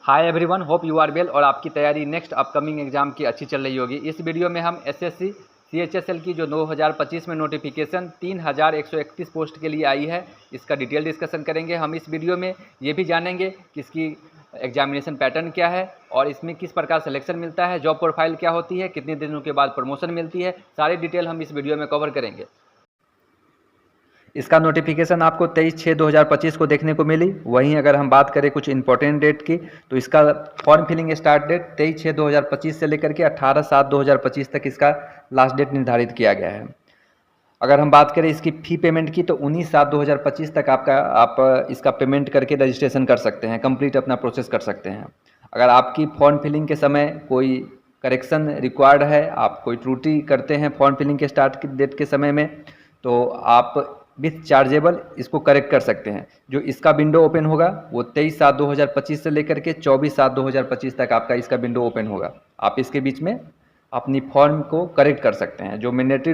Hi everyone, hope you are well और आपकी तैयारी नेक्स्ट अपकमिंग एग्जाम की अच्छी चल रही होगी। इस वीडियो में हम एसएससी सीएचएसएल की जो 2025 में नोटिफिकेशन 3131 पोस्ट के लिए आई है, इसका डिटेल डिस्कशन करेंगे। हम इस वीडियो में ये भी जानेंगे कि इसकी एग्जामिनेशन पैटर्न क्या है और इसमें किस प्रकार सिलेक्शन मिलता है, जॉब प्रोफाइल क्या होती है, कितने दिनों के बाद प्रमोशन मिलती है, सारी डिटेल हम इस वीडियो में कवर करेंगे। इसका नोटिफिकेशन आपको 23/6/2025 को देखने को मिली। वहीं अगर हम बात करें कुछ इंपॉर्टेंट डेट की, तो इसका फॉर्म फिलिंग स्टार्ट डेट 23/6/2025 से लेकर के 18/7/2025 तक इसका लास्ट डेट निर्धारित किया गया है। अगर हम बात करें इसकी फ़ी पेमेंट की, तो 19/7/2025 तक आप इसका पेमेंट करके रजिस्ट्रेशन कर सकते हैं, कंप्लीट अपना प्रोसेस कर सकते हैं। अगर आपकी फॉर्म फिलिंग के समय कोई करेक्शन रिक्वायर्ड है, आप कोई त्रुटि करते हैं फॉर्म फिलिंग के स्टार्ट की डेट के समय में, तो आप विथ चार्जेबल इसको करेक्ट कर सकते हैं। जो इसका विंडो ओपन होगा वो 23/7/2025 से लेकर के 24/7/2025 तक आपका इसका विंडो ओपन होगा। आप इसके बीच में अपनी फॉर्म को करेक्ट कर सकते हैं। जो मैंडेटरी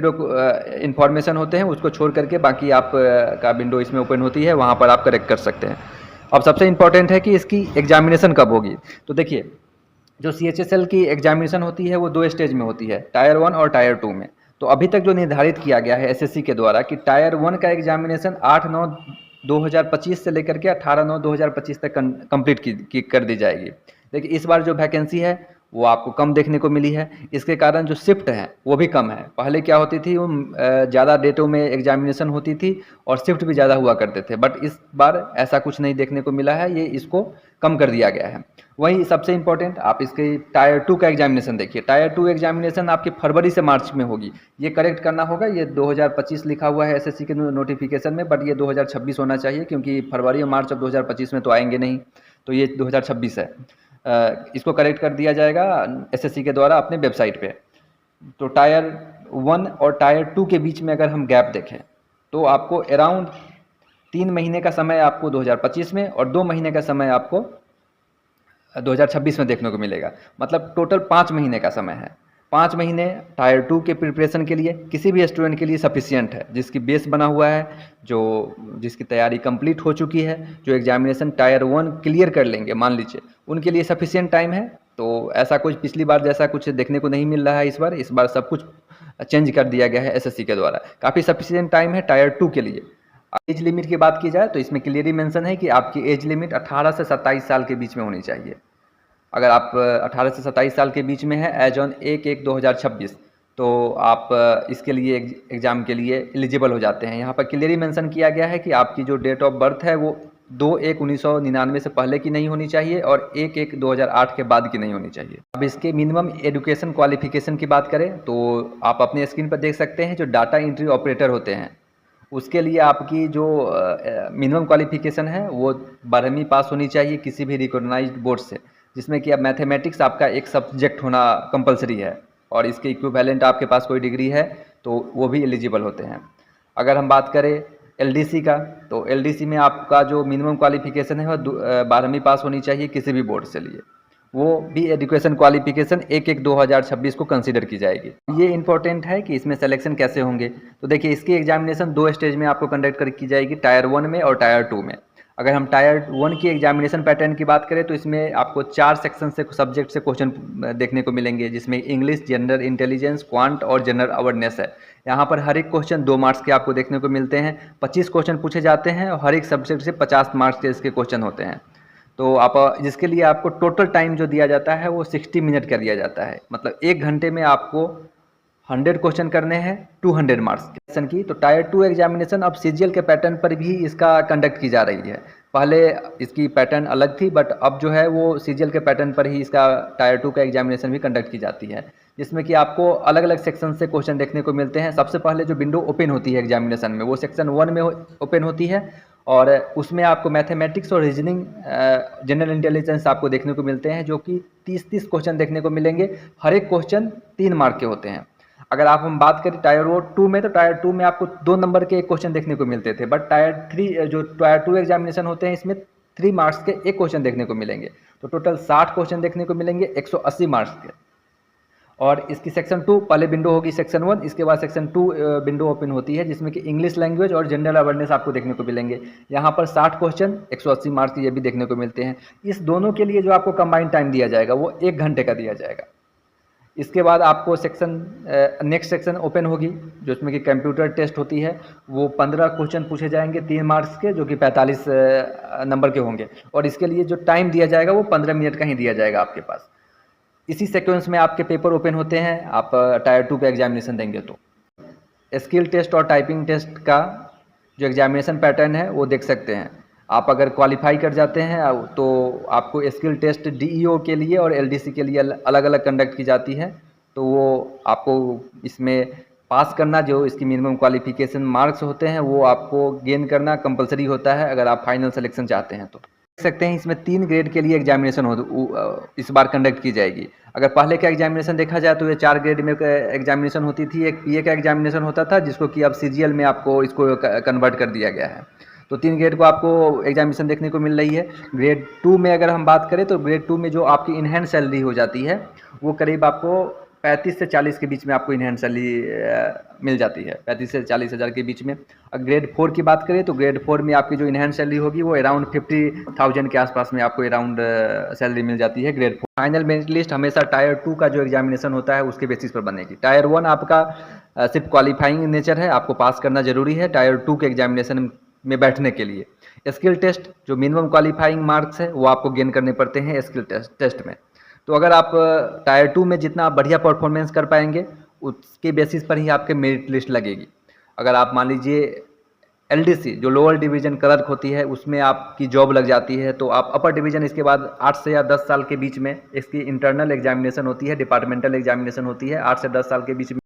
इन्फॉर्मेशन होते हैं उसको छोड़ करके बाकी आप का विंडो इसमें ओपन होती है, वहाँ पर आप करेक्ट कर सकते हैं। अब सबसे इम्पॉर्टेंट है कि इसकी एग्जामिनेशन कब होगी। तो देखिए, जो CHSL की एग्जामिनेशन होती है वो 2 स्टेज में होती है, टायर 1 और टायर 2 में। तो अभी तक जो निर्धारित किया गया है SSC के द्वारा कि टायर 1 का एग्जामिनेशन 8/9/2025 से लेकर के 18/9/2025 तक कंप्लीट कर दी जाएगी। लेकिन इस बार जो वैकेंसी है वो आपको कम देखने को मिली है। इसके कारण जो शिफ्ट है वो भी कम है। पहले क्या होती थी, वो ज़्यादा डेटों में एग्जामिनेशन होती थी और शिफ्ट भी ज़्यादा हुआ करते थे, बट इस बार ऐसा कुछ नहीं देखने को मिला है। ये इसको कम कर दिया गया है। वहीं सबसे इम्पोर्टेंट, आप इसके टायर 2 का एग्जामिनेशन देखिए। टायर 2 एग्जामिनेशन आपकी फरवरी से मार्च में होगी। ये करेक्ट करना होगा, ये 2025 लिखा हुआ है SSC के नोटिफिकेशन में, बट ये 2026 होना चाहिए, क्योंकि फरवरी और मार्च अब 2025 में तो आएंगे नहीं, तो ये 2026 है। इसको करेक्ट कर दिया जाएगा SSC के द्वारा अपने वेबसाइट पे। तो टायर 1 और टायर 2 के बीच में अगर हम गैप देखें, तो आपको अराउंड 3 महीने का समय आपको 2025 में और 2 महीने का समय आपको 2026 में देखने को मिलेगा। मतलब टोटल 5 महीने का समय है। 5 महीने टायर 2 के प्रिपरेशन के लिए किसी भी स्टूडेंट के लिए सफिशियंट है, जिसकी बेस बना हुआ है, जिसकी तैयारी कंप्लीट हो चुकी है, जो एग्जामिनेशन टायर 1 क्लियर कर लेंगे मान लीजिए, उनके लिए सफिशियंट टाइम है। तो ऐसा कुछ पिछली बार जैसा कुछ देखने को नहीं मिल रहा है इस बार सब कुछ चेंज कर दिया गया है SSC के द्वारा। काफ़ी सफिशियंट टाइम है टायर 2 के लिए। एज लिमिट की बात की जाए तो इसमें क्लियरली मेंशन है कि आपकी एज लिमिट 18 से 27 साल के बीच में होनी चाहिए। अगर आप 18 से 27 साल के बीच में है एज ऑन 1/1/2026, तो आप इसके लिए एग्ज़ाम के लिए एलिजिबल हो जाते हैं। यहाँ पर क्लियरली मेंशन किया गया है कि आपकी जो डेट ऑफ बर्थ है वो 2/1/1999 से पहले की नहीं होनी चाहिए और 1/1/2008 के बाद की नहीं होनी चाहिए। अब इसके मिनिमम एजुकेशन क्वालिफिकेशन की बात करें तो आप अपने स्क्रीन पर देख सकते हैं, जो डाटा एंट्री ऑपरेटर होते हैं उसके लिए आपकी जो मिनिमम क्वालिफिकेशन है वो 12वीं पास होनी चाहिए किसी भी रिकॉग्नाइज्ड बोर्ड से, जिसमें कि अब मैथमेटिक्स आपका एक सब्जेक्ट होना कंपलसरी है और इसके इक्विवेलेंट आपके पास कोई डिग्री है तो वो भी एलिजिबल होते हैं। अगर हम बात करें LDC का, तो LDC में आपका जो मिनिमम क्वालिफिकेशन है वो 12वीं पास होनी चाहिए किसी भी बोर्ड से लिए। वो भी एजुकेशन क्वालिफिकेशन 1/1/2026 को कंसीडर की जाएगी। ये इंपॉर्टेंट है कि इसमें सिलेक्शन कैसे होंगे। तो देखिए, इसकी एग्जामिनेशन 2 स्टेज में आपको कंडक्ट की जाएगी, टायर 1 में और टायर 2 में। अगर हम टायर 1 की एग्जामिनेशन पैटर्न की बात करें तो इसमें आपको 4 सेक्शन से सब्जेक्ट से क्वेश्चन देखने को मिलेंगे, जिसमें इंग्लिश, जनरल इंटेलिजेंस, क्वांट और जनरल अवेयरनेस है। यहाँ पर हर एक क्वेश्चन 2 मार्क्स के आपको देखने को मिलते हैं। 25 क्वेश्चन पूछे जाते हैं और हर एक सब्जेक्ट से 50 मार्क्स के इसके क्वेश्चन होते हैं। तो आप जिसके लिए आपको टोटल टाइम जो दिया जाता है वो 60 मिनट कर दिया जाता है। मतलब 1 घंटे में आपको 100 क्वेश्चन करने हैं 200 मार्क्स की। तो टायर 2 एग्जामिनेशन अब CGL के पैटर्न पर भी इसका कंडक्ट की जा रही है। पहले इसकी पैटर्न अलग थी, बट अब जो है वो CGL के पैटर्न पर ही इसका टायर 2 का एग्जामिनेशन भी कंडक्ट की जाती है, जिसमें कि आपको अलग अलग सेक्शन से क्वेश्चन देखने को मिलते हैं। सबसे पहले जो विंडो ओपन होती है एग्जामिनेशन में वो सेक्शन 1 में ओपन होती है और उसमें आपको मैथमेटिक्स और रीजनिंग, जनरल इंटेलिजेंस आपको देखने को मिलते हैं, जो कि 30-30 क्वेश्चन देखने को मिलेंगे। हर एक क्वेश्चन 3 मार्क के होते हैं। अगर हम बात करें टायर 2 में, तो टायर 2 में आपको 2 नंबर के एक क्वेश्चन देखने को मिलते थे, बट टायर 2 एग्जामिनेशन होते हैं इसमें 3 मार्क्स के एक क्वेश्चन देखने को मिलेंगे। तो टोटल 60 क्वेश्चन देखने को मिलेंगे 180 मार्क्स के। और इसकी सेक्शन 2 पहले विंडो होगी सेक्शन 1, इसके बाद सेक्शन 2 विंडो ओपन होती है, जिसमें कि इंग्लिश लैंग्वेज और जनरल अवेयरनेस आपको देखने को मिलेंगे। यहाँ पर 60 क्वेश्चन 180 मार्क्स ये भी देखने को मिलते हैं। इस दोनों के लिए जो आपको कंबाइंड टाइम दिया जाएगा वो 1 घंटे का दिया जाएगा। इसके बाद आपको सेक्शन नेक्स्ट सेक्शन ओपन होगी, जो इसमें कि कंप्यूटर टेस्ट होती है। वो 15 क्वेश्चन पूछे जाएंगे 3 मार्क्स के, जो कि 45 नंबर के होंगे, और इसके लिए जो टाइम दिया जाएगा वो 15 मिनट का ही दिया जाएगा आपके पास। इसी सीक्वेंस में आपके पेपर ओपन होते हैं, आप टायर 2 पे एग्जामिनेशन देंगे तो स्किल टेस्ट और टाइपिंग टेस्ट का जो एग्जामिनेशन पैटर्न है वो देख सकते हैं। आप अगर क्वालिफाई कर जाते हैं तो आपको स्किल टेस्ट डीईओ के लिए और एलडीसी के लिए अलग अलग कंडक्ट की जाती है, तो वो आपको इसमें पास करना, जो इसकी मिनिमम क्वालिफिकेशन मार्क्स होते हैं वो आपको गेन करना कंपलसरी होता है अगर आप फाइनल सिलेक्शन चाहते हैं तो। देख सकते हैं इसमें 3 ग्रेड के लिए एग्जामिनेशन इस बार कंडक्ट की जाएगी। अगर पहले का एग्जामिनेशन देखा जाए तो ये 4 ग्रेड में एग्जामिनेशन होती थी। एक पीए का एग्जामिनेशन होता था, जिसको कि अब सीजीएल में आपको इसको कन्वर्ट कर दिया गया है। तो 3 ग्रेड को आपको एग्जामिनेशन देखने को मिल रही है। ग्रेड 2 में अगर हम बात करें तो ग्रेड 2 में जो आपकी इनहैंड सैलरी हो जाती है वो करीब आपको 35 से 40 के बीच में आपको इनहैंड सैलरी मिल जाती है, 35 से 40 हज़ार के बीच में। अगर ग्रेड 4 की बात करें तो ग्रेड 4 में आपकी जो इनहैंड सैलरी होगी वो अराउंड 50,000 के आसपास में आपको अराउंड सैलरी मिल जाती है ग्रेड 4। फाइनल मेरिट लिस्ट हमेशा टायर 2 का जो एग्जामिनेशन होता है उसके बेसिस पर बनेगी। टायर 1 आपका सिर्फ क्वालिफाइंग नेचर है, आपको पास करना जरूरी है टायर 2 के एग्जामिनेशन में बैठने के लिए। स्किल टेस्ट जो मिनिमम क्वालिफाइंग मार्क्स है वो आपको गेन करने पड़ते हैं स्किल टेस्ट में। तो अगर आप टायर 2 में जितना बढ़िया परफॉर्मेंस कर पाएंगे उसके बेसिस पर ही आपके मेरिट लिस्ट लगेगी। अगर आप मान लीजिए एलडीसी जो लोअर डिवीज़न क्लर्क होती है उसमें आपकी जॉब लग जाती है, तो आप अपर डिवीज़न इसके बाद 8 से या 10 साल के बीच में इसकी इंटरनल एग्जामिनेशन होती है, डिपार्टमेंटल एग्जामिनेशन होती है 8 से 10 साल के बीच में